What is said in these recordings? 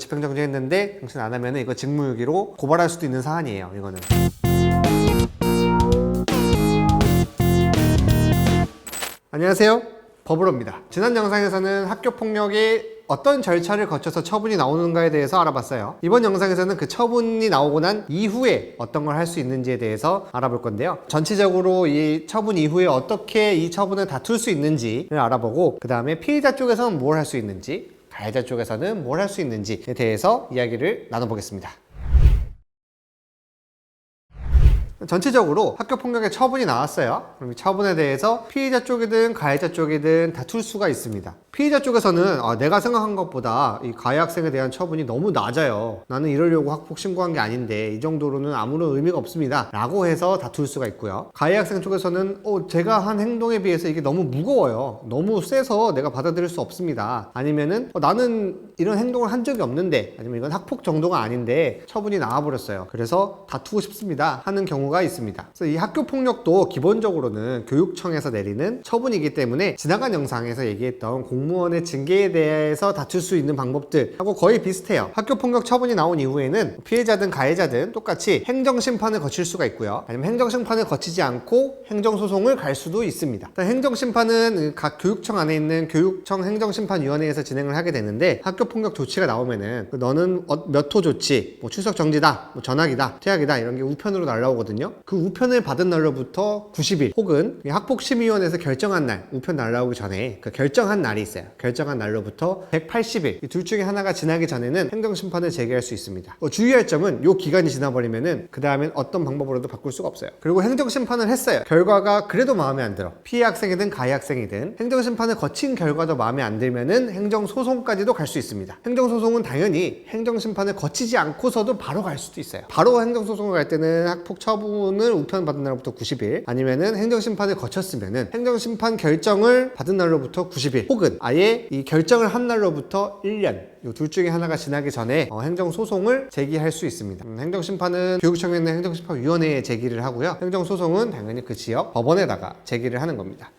집행정지 했는데 당신 안 하면 이거 직무유기로 고발할 수도 있는 사안이에요. 이거는. 안녕하세요, 버블로입니다. 지난 영상에서는 학교폭력이 어떤 절차를 거쳐서 처분이 나오는가에 대해서 알아봤어요. 이번 영상에서는 그 처분이 나오고 난 이후에 어떤 걸 할 수 있는지에 대해서 알아볼 건데요. 전체적으로 이 처분 이후에 어떻게 이 처분을 다툴 수 있는지를 알아보고, 그 다음에 피해자 쪽에서는 뭘 할 수 있는지, 가해자 쪽에서는 뭘 할 수 있는지에 대해서 이야기를 나눠보겠습니다. 전체적으로 학교폭력의 처분이 나왔어요. 그럼 이 처분에 대해서 피해자 쪽이든 가해자 쪽이든 다툴 수가 있습니다. 피해자 쪽에서는 내가 생각한 것보다 이 가해 학생에 대한 처분이 너무 낮아요. 나는 이러려고 학폭 신고한 게 아닌데 이 정도로는 아무런 의미가 없습니다 라고 해서 다툴 수가 있고요. 가해 학생 쪽에서는 제가 한 행동에 비해서 이게 너무 무거워요. 너무 세서 내가 받아들일 수 없습니다. 아니면은 나는 이런 행동을 한 적이 없는데, 아니면 이건 학폭 정도가 아닌데 처분이 나와버렸어요. 그래서 다투고 싶습니다 하는 경우가 있습니다. 그래서 이 학교폭력도 기본적으로는 교육청에서 내리는 처분이기 때문에 지나간 영상에서 얘기했던 공무원의 징계에 대해서 다툴 수 있는 방법들하고 거의 비슷해요. 학교폭력 처분이 나온 이후에는 피해자든 가해자든 똑같이 행정심판을 거칠 수가 있고요. 아니면 행정심판을 거치지 않고 행정소송을 갈 수도 있습니다. 행정심판은 각 교육청 안에 있는 교육청 행정심판위원회에서 진행을 하게 되는데, 학교폭력 조치가 나오면은 너는 몇 호 조치, 뭐 출석 정지다, 뭐 전학이다, 퇴학이다 이런 게 우편으로 날라오거든요. 그 우편을 받은 날로부터 90일 혹은 학폭심의위원회에서 결정한 날, 우편 날라오기 전에 그 결정한 날이 있어요. 결정한 날로부터 180일, 이 둘 중에 하나가 지나기 전에는 행정심판을 제기할 수 있습니다. 주의할 점은 이 기간이 지나버리면은 그 다음엔 어떤 방법으로도 바꿀 수가 없어요. 그리고 행정심판을 했어요. 결과가 그래도 마음에 안 들어. 피해 학생이든 가해 학생이든 행정심판을 거친 결과도 마음에 안 들면은 행정소송까지도 갈 수 있습니다. 행정소송은 당연히 행정심판을 거치지 않고서도 바로 갈 수도 있어요. 바로 행정소송을 갈 때는 학폭 처분을 우편 받은 날로부터 90일, 아니면은 행정심판을 거쳤으면은 행정심판 결정을 받은 날로부터 90일, 혹은 아예 이 결정을 한 날로부터 1년, 이 둘 중에 하나가 지나기 전에 행정소송을 제기할 수 있습니다. 행정심판은 교육청에 있는 행정심판위원회에 제기를 하고요. 행정소송은 당연히 그 지역 법원에다가 제기를 하는 겁니다.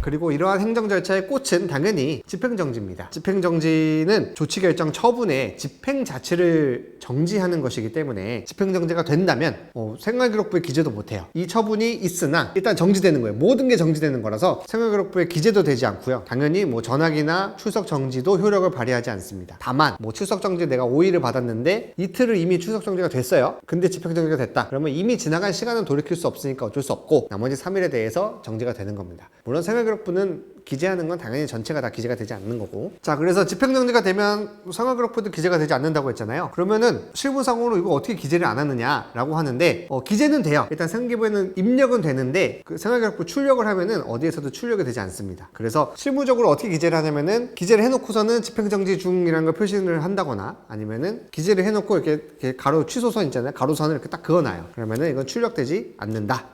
그리고 이러한 행정 절차의 꽃은 당연히 집행정지입니다. 집행정지는 조치결정 처분의 집행 자체를 정지하는 것이기 때문에 집행정지가 된다면 생활기록부에 기재도 못해요. 이 처분이 있으나 일단 정지되는 거예요. 모든 게 정지되는 거라서 생활기록부에 기재도 되지 않고요. 당연히 뭐 전학이나 출석 정지도 효력을 발휘하지 않습니다. 다만 뭐 출석 정지 내가 5일을 받았는데 이틀을 이미 출석 정지가 됐어요. 근데 집행정지가 됐다. 그러면 이미 지나간 시간은 돌이킬 수 없으니까 어쩔 수 없고 나머지 3일에 대해서 정지가 되는 겁니다. 물론 생활기록부는 기재하는 건 당연히 전체가 다 기재가 되지 않는 거고. 자, 그래서 집행정지가 되면 생활기록부도 기재가 되지 않는다고 했잖아요. 그러면은 실무상으로 이거 어떻게 기재를 안 하느냐라고 하는데, 기재는 돼요. 일단 생기부에는 입력은 되는데 그 생활기록부 출력을 하면은 어디에서도 출력이 되지 않습니다. 그래서 실무적으로 어떻게 기재를 하냐면은 기재를 해놓고서는 집행정지 중이라는 걸 표시를 한다거나, 아니면은 기재를 해놓고 이렇게 가로 취소선 있잖아요. 가로선을 이렇게 딱 그어놔요. 그러면은 이건 출력되지 않는다.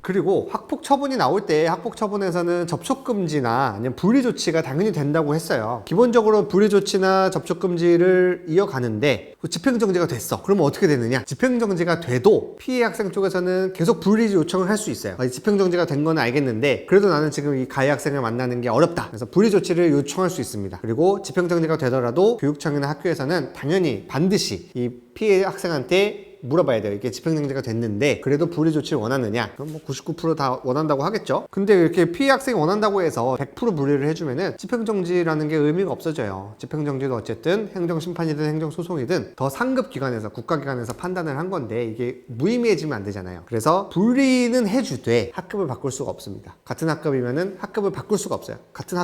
그리고 학폭 처분이 나올 때 학폭 처분에서는 접촉 금지나 아니면 분리 조치가 당연히 된다고 했어요. 기본적으로 분리 조치나 접촉 금지를 이어가는데 집행정지가 됐어. 그러면 어떻게 되느냐? 집행정지가 돼도 피해 학생 쪽에서는 계속 분리 요청을 할 수 있어요. 집행정지가 된 건 알겠는데 그래도 나는 지금 이 가해 학생을 만나는 게 어렵다. 그래서 분리 조치를 요청할 수 있습니다. 그리고 집행정지가 되더라도 교육청이나 학교에서는 당연히 반드시 이 피해 학생한테 물어봐야 돼요. 이게 집행정지가 됐는데 그래도 분리 조치를 원하느냐? 그럼 뭐 99% 다 원한다고 하겠죠. 근데 이렇게 피해 학생이 원한다고 해서 100% 분리를 해주면은 집행정지라는 게 의미가 없어져요. 집행정지도 어쨌든 행정심판이든 행정소송이든 더 상급 기관에서, 국가기관에서 판단을 한 건데 이게 무의미해지면 안 되잖아요. 그래서 분리는 해주되 학급을 바꿀 수가 없습니다. 같은 학급이면은 학급을 바꿀 수가 없어요. 같은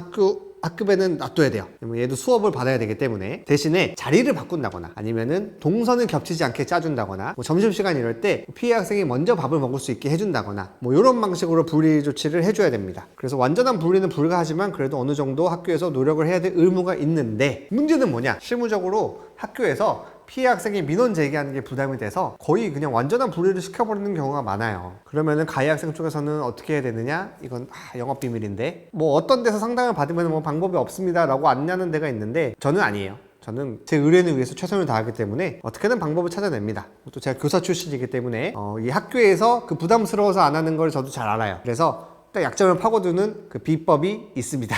학급에는 놔둬야 돼요. 얘도 수업을 받아야 되기 때문에 대신에 자리를 바꾼다거나, 아니면은 동선을 겹치지 않게 짜준다거나, 뭐 점심시간 이럴 때 피해 학생이 먼저 밥을 먹을 수 있게 해준다거나, 뭐 이런 방식으로 분리 조치를 해줘야 됩니다. 그래서 완전한 분리는 불가하지만 그래도 어느 정도 학교에서 노력을 해야 될 의무가 있는데, 문제는 뭐냐? 실무적으로 학교에서 피해 학생이 민원 제기하는 게 부담이 돼서 거의 그냥 완전한 분리를 시켜버리는 경우가 많아요. 그러면은 가해 학생 쪽에서는 어떻게 해야 되느냐? 이건 영업비밀인데, 뭐 어떤 데서 상담을 받으면 뭐 방법이 없습니다 라고 안내하는 데가 있는데 저는 아니에요. 저는 제 의뢰를 위해서 최선을 다하기 때문에 어떻게든 방법을 찾아냅니다. 또 제가 교사 출신이기 때문에 이 학교에서 그 부담스러워서 안 하는 걸 저도 잘 알아요. 그래서 딱 약점을 파고드는 그 비법이 있습니다.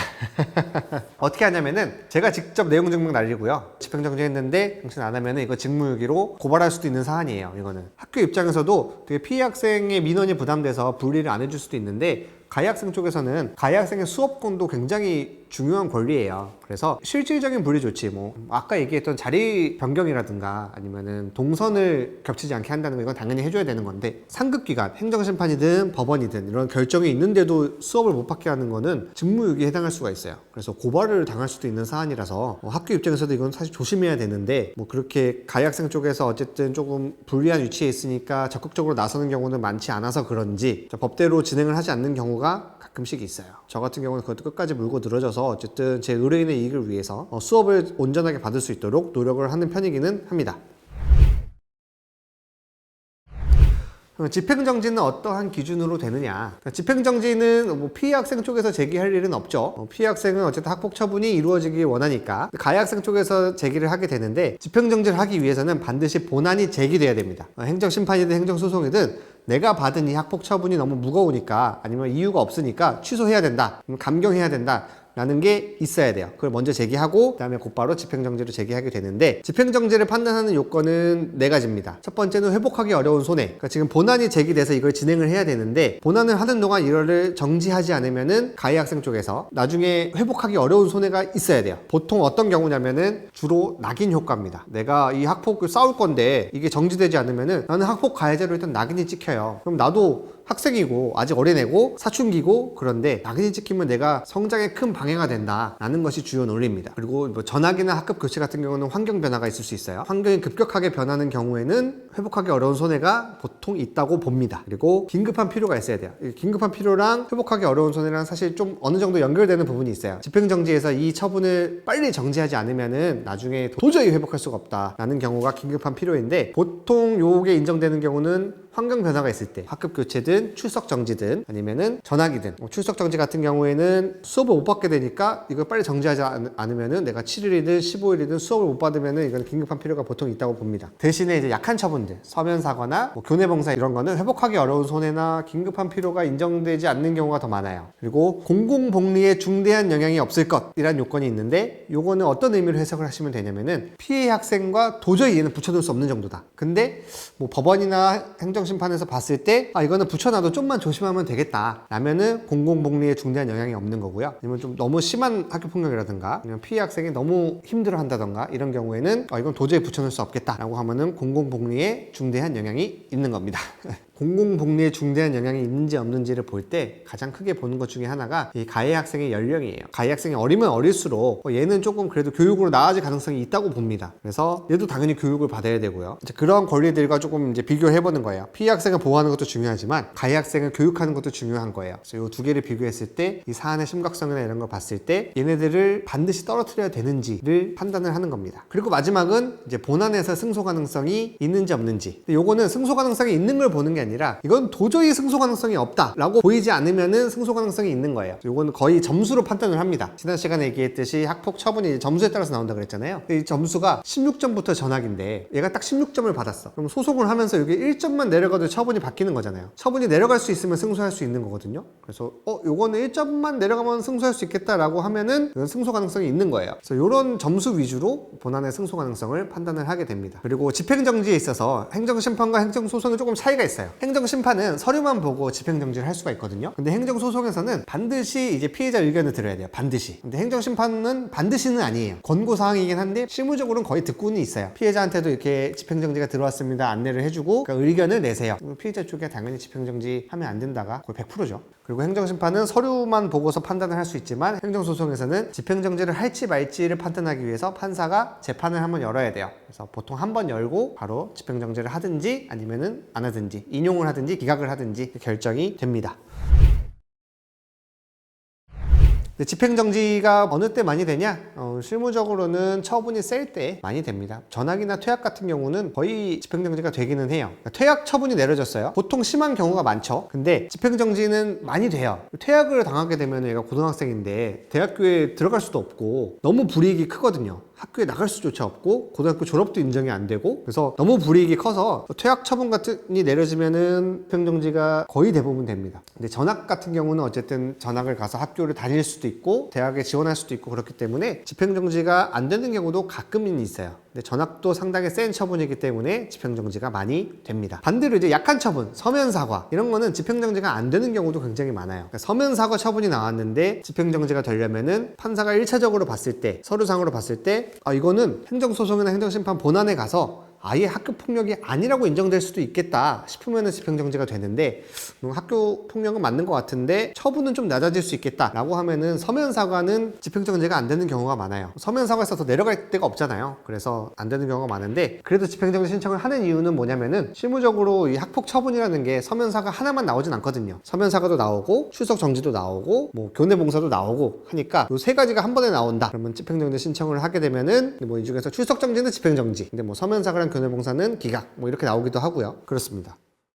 어떻게 하냐면은 제가 직접 내용 증명 날리고요. 집행정지 했는데 당신 안 하면은 이거 직무유기로 고발할 수도 있는 사안이에요. 이거는 학교 입장에서도 되게 피해 학생의 민원이 부담돼서 분리를 안 해줄 수도 있는데, 가해 학생 쪽에서는 가해 학생의 수업권도 굉장히 중요한 권리예요. 그래서 실질적인 분리 조치, 뭐 아까 얘기했던 자리 변경이라든가 아니면은 동선을 겹치지 않게 한다는 거, 이건 당연히 해줘야 되는 건데, 상급기관, 행정심판이든 법원이든 이런 결정이 있는데도 수업을 못 받게 하는 거는 직무유기에 해당할 수가 있어요. 그래서 고발을 당할 수도 있는 사안이라서 학교 입장에서도 이건 사실 조심해야 되는데, 뭐 그렇게 가해 학생 쪽에서 어쨌든 조금 불리한 위치에 있으니까 적극적으로 나서는 경우는 많지 않아서 그런지 법대로 진행을 하지 않는 경우가 가끔씩 있어요. 저 같은 경우는 그것도 끝까지 물고 늘어져서 어쨌든 제 의뢰인의 이익을 위해서 수업을 온전하게 받을 수 있도록 노력을 하는 편이기는 합니다. 집행정지는 어떠한 기준으로 되느냐. 집행정지는 뭐 피해 학생 쪽에서 제기할 일은 없죠. 피해 학생은 어쨌든 학폭 처분이 이루어지길 원하니까 가해 학생 쪽에서 제기를 하게 되는데, 집행정지를 하기 위해서는 반드시 본안이 제기돼야 됩니다. 행정심판이든 행정소송이든 내가 받은 이 학폭 처분이 너무 무거우니까, 아니면 이유가 없으니까 취소해야 된다, 감경해야 된다 라는 게 있어야 돼요. 그걸 먼저 제기하고 그다음에 곧바로 집행정지를 제기하게 되는데, 집행정지를 판단하는 요건은 4가지입니다. 첫 번째는 회복하기 어려운 손해. 그러니까 지금 본안이 제기돼서 이걸 진행을 해야 되는데, 본안을 하는 동안 이거를 정지하지 않으면은 가해 학생 쪽에서 나중에 회복하기 어려운 손해가 있어야 돼요. 보통 어떤 경우냐면은 주로 낙인 효과입니다. 내가 이 학폭을 싸울 건데 이게 정지되지 않으면은 나는 학폭 가해자로 일단 낙인이 찍혀요. 그럼 나도 학생이고 아직 어린애고 사춘기고, 그런데 낙인이 찍히면 내가 성장에 큰 방해가 된다라는 것이 주요 논리입니다. 그리고 뭐 전학이나 학급 교체 같은 경우는 환경 변화가 있을 수 있어요. 환경이 급격하게 변하는 경우에는 회복하기 어려운 손해가 보통 있다고 봅니다. 그리고 긴급한 필요가 있어야 돼요. 긴급한 필요랑 회복하기 어려운 손해랑 사실 좀 어느 정도 연결되는 부분이 있어요. 집행정지에서 이 처분을 빨리 정지하지 않으면은 나중에 도저히 회복할 수가 없다라는 경우가 긴급한 필요인데, 보통 요게 인정되는 경우는 환경 변화가 있을 때, 학급 교체든 출석 정지든 아니면은 전학이든. 출석 정지 같은 경우에는 수업을 못 받게 되니까 이걸 빨리 정지하지 않으면은 내가 7일이든 15일이든 수업을 못 받으면은 이건 긴급한 필요가 보통 있다고 봅니다. 대신에 이제 약한 처분들, 서면 사과나 뭐 교내 봉사 이런 거는 회복하기 어려운 손해나 긴급한 필요가 인정되지 않는 경우가 더 많아요. 그리고 공공복리에 중대한 영향이 없을 것이란 요건이 있는데, 요거는 어떤 의미로 해석을 하시면 되냐면은 피해 학생과 도저히 얘는 붙여둘 수 없는 정도다. 근데 뭐 법원이나 행정심판에서 봤을 때 이거는 붙여놔도 좀만 조심하면 되겠다 라면은 공공복리에 중대한 영향이 없는 거고요. 아니면 좀 너무 심한 학교폭력이라든가 아니면 피해 학생이 너무 힘들어 한다던가 이런 경우에는 이건 도저히 붙여놓을 수 없겠다 라고 하면은 공공복리에 중대한 영향이 있는 겁니다. 공공복리에 중대한 영향이 있는지 없는지를 볼 때 가장 크게 보는 것 중에 하나가 이 가해 학생의 연령이에요. 가해 학생이 어리면 어릴수록 얘는 조금 그래도 교육으로 나아질 가능성이 있다고 봅니다. 그래서 얘도 당연히 교육을 받아야 되고요. 이제 그런 권리들과 조금 이제 비교해보는 거예요. 피해 학생을 보호하는 것도 중요하지만 가해 학생을 교육하는 것도 중요한 거예요. 그래서 이 두 개를 비교했을 때 이 사안의 심각성이나 이런 걸 봤을 때 얘네들을 반드시 떨어뜨려야 되는지를 판단을 하는 겁니다. 그리고 마지막은 이제 본안에서 승소 가능성이 있는지 없는지. 근데 요거는 승소 가능성이 있는 걸 보는 게 아니라 이건 도저히 승소 가능성이 없다라고 보이지 않으면은 승소 가능성이 있는 거예요. 요거는 거의 점수로 판단을 합니다. 지난 시간에 얘기했듯이 학폭 처분이 점수에 따라서 나온다 그랬잖아요. 이 점수가 16점부터 전학인데 얘가 딱 16점을 받았어. 그럼 소송을 하면서 여기 1점만 내려가도 처분이 바뀌는 거잖아요. 처분이 내려갈 수 있으면 승소할 수 있는 거거든요. 그래서 요거는 1점만 내려가면 승소할 수 있겠다라고 하면은 이건 승소 가능성이 있는 거예요. 그래서 이런 점수 위주로 본안의 승소 가능성을 판단을 하게 됩니다. 그리고 집행정지에 있어서 행정심판과 행정소송에 조금 차이가 있어요. 행정심판은 서류만 보고 집행정지를 할 수가 있거든요. 근데 행정소송에서는 반드시 이제 피해자 의견을 들어야 돼요. 반드시. 근데 행정심판은 반드시는 아니에요. 권고사항이긴 한데 실무적으로는 거의 듣고는 있어요. 피해자한테도 이렇게 집행정지가 들어왔습니다 안내를 해주고 그러니까 의견을 내세요. 피해자 쪽에 당연히 집행정지 하면 안 된다가 거의 100%죠. 그리고 행정심판은 서류만 보고서 판단을 할 수 있지만 행정소송에서는 집행정지를 할지 말지를 판단하기 위해서 판사가 재판을 한번 열어야 돼요. 그래서 보통 한 번 열고 바로 집행정지를 하든지 아니면은 안 하든지 인용을 하든지 기각을 하든지 결정이 됩니다. 집행정지가 어느 때 많이 되냐? 실무적으로는 처분이 셀 때 많이 됩니다. 전학이나 퇴학 같은 경우는 거의 집행정지가 되기는 해요. 퇴학 처분이 내려졌어요. 보통 심한 경우가 많죠. 근데 집행정지는 많이 돼요. 퇴학을 당하게 되면 얘가 고등학생인데 대학교에 들어갈 수도 없고 너무 불이익이 크거든요. 학교에 나갈 수조차 없고 고등학교 졸업도 인정이 안 되고 그래서 너무 불이익이 커서 퇴학 처분 같은이 내려지면은 집행정지가 거의 대부분 됩니다. 근데 전학 같은 경우는 어쨌든 전학을 가서 학교를 다닐 수도 있고 대학에 지원할 수도 있고 그렇기 때문에 집행정지가 안 되는 경우도 가끔은 있어요. 근데 전학도 상당히 센 처분이기 때문에 집행정지가 많이 됩니다. 반대로 이제 약한 처분, 서면사과 이런 거는 집행정지가 안 되는 경우도 굉장히 많아요. 그러니까 서면사과 처분이 나왔는데 집행정지가 되려면은 판사가 1차적으로 봤을 때 서류상으로 봤을 때 이거는 행정소송이나 행정심판 본안에 가서 아예 학교폭력이 아니라고 인정될 수도 있겠다 싶으면 집행정지가 되는데 학교폭력은 맞는 것 같은데 처분은 좀 낮아질 수 있겠다 라고 하면은 서면사과는 집행정지가 안 되는 경우가 많아요. 서면사과에서 더 내려갈 데가 없잖아요. 그래서 안 되는 경우가 많은데 그래도 집행정지 신청을 하는 이유는 뭐냐면은 실무적으로 이 학폭 처분이라는 게 서면사과 하나만 나오진 않거든요. 서면사과도 나오고 출석정지도 나오고 뭐 교내봉사도 나오고 하니까 이 세 가지가 한 번에 나온다 그러면 집행정지 신청을 하게 되면은 뭐 이 중에서 출석정지는 집행정지 근데 뭐 서면사과랑 교내봉사는 기각 뭐 이렇게 나오기도 하고요. 그렇습니다.